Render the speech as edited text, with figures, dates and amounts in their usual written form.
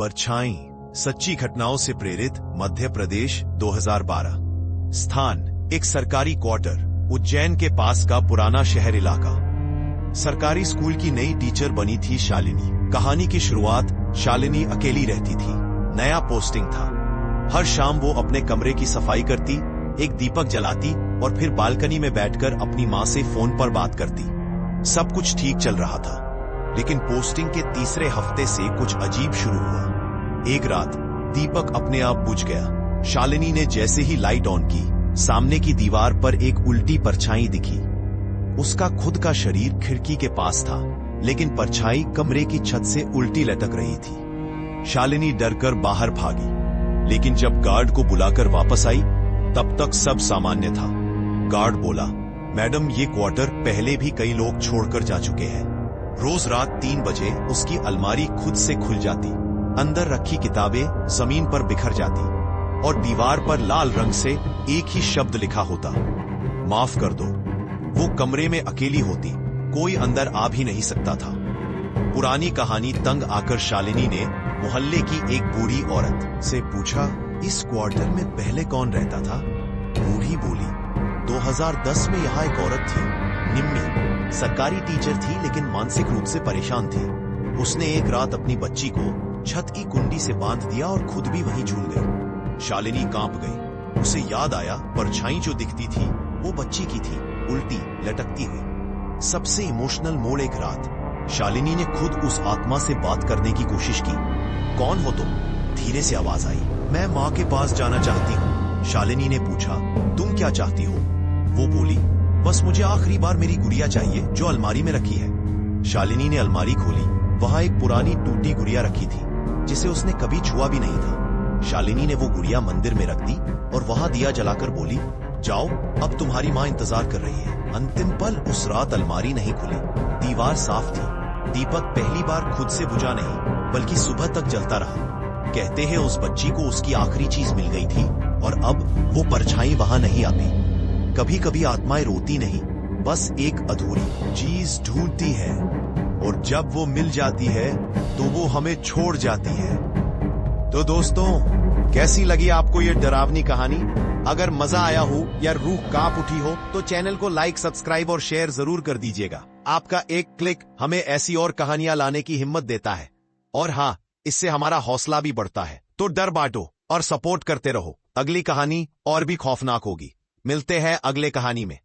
परछाई, सच्ची घटनाओं से प्रेरित, मध्य प्रदेश, 2012। स्थान, एक सरकारी क्वार्टर, उज्जैन के पास का पुराना शहर इलाका। सरकारी स्कूल की नई टीचर बनी थी शालिनी। कहानी की शुरुआत, शालिनी अकेली रहती थी। नया पोस्टिंग था। हर शाम वो अपने कमरे की सफाई करती, एक दीपक जलाती और फिर बालकनी में बैठकर अपनी माँ से फोन पर बात करती। सब कुछ ठीक चल रहा था, लेकिन पोस्टिंग के तीसरे हफ्ते से कुछ अजीब शुरू हुआ। एक रात दीपक अपने आप बुझ गया। शालिनी ने जैसे ही लाइट ऑन की, सामने की दीवार पर एक उल्टी परछाई दिखी। उसका खुद का शरीर खिड़की के पास था, लेकिन परछाई कमरे की छत से उल्टी लटक रही थी। शालिनी डरकर बाहर भागी, लेकिन जब गार्ड को बुलाकर वापस आई, तब तक सब सामान्य था। गार्ड बोला, मैडम, ये क्वार्टर पहले भी कई लोग छोड़कर जा चुके हैं। रोज रात 3 बजे उसकी अलमारी खुद से खुल जाती, अंदर रखी किताबें जमीन पर बिखर जाती और दीवार पर लाल रंग से एक ही शब्द लिखा होता, माफ कर दो। वो कमरे में अकेली होती, कोई अंदर आ भी नहीं सकता था। पुरानी कहानी तंग आकर शालिनी ने मोहल्ले की एक बूढ़ी औरत से पूछा, इस क्वार्टर में पहले कौन रहता था? बूढ़ी बोली, 2010 में यहाँ एक औरत थी, निम्मी। सरकारी टीचर थी, लेकिन मानसिक रूप से परेशान थी। उसने एक रात अपनी बच्ची को छत की कुंडी से बांध दिया और खुद भी वहीं झूल गई। शालिनी कांप गई। उसे याद आया, परछाई जो दिखती थी वो बच्ची की थी, उल्टी लटकती हुई। सबसे इमोशनल मोड़, एक रात शालिनी ने खुद उस आत्मा से बात करने की कोशिश की। कौन हो तुम? धीरे से आवाज आई। मैं माँ के पास जाना चाहती हूँ। शालिनी ने पूछा, तुम क्या चाहती हो? वो बोली, बस मुझे आखिरी बार मेरी गुड़िया चाहिए जो अलमारी में रखी है। शालिनी ने अलमारी खोली। वहां एक पुरानी टूटी गुड़िया रखी थी, जिसे उसने कभी छुआ भी नहीं था। शालिनी ने वो गुड़िया मंदिर में रख दी और वहां दिया जलाकर बोली, जाओ, अब तुम्हारी माँ इंतजार कर रही है। अंतिम पल, उस रात अलमारी नहीं खुली। दीवार साफ थी। दीपक पहली बार खुद से बुझा नहीं, बल्कि सुबह तक जलता रहा। कहते हैं उस बच्ची को उसकी आखिरी चीज मिल गई थी और अब वो परछाई वहां नहीं आती। कभी कभी आत्माएं रोती नहीं, बस एक अधूरी चीज ढूंढती है, और जब वो मिल जाती है तो वो हमें छोड़ जाती है। तो दोस्तों, कैसी लगी आपको ये डरावनी कहानी? अगर मजा आया हो या रूह कांप उठी हो तो चैनल को लाइक, सब्सक्राइब और शेयर जरूर कर दीजिएगा। आपका एक क्लिक हमें ऐसी और कहानियां लाने की हिम्मत देता है, और हाँ, इससे हमारा हौसला भी बढ़ता है। तो डर बांटो और सपोर्ट करते रहो। अगली कहानी और भी खौफनाक होगी। मिलते हैं अगले कहानी में।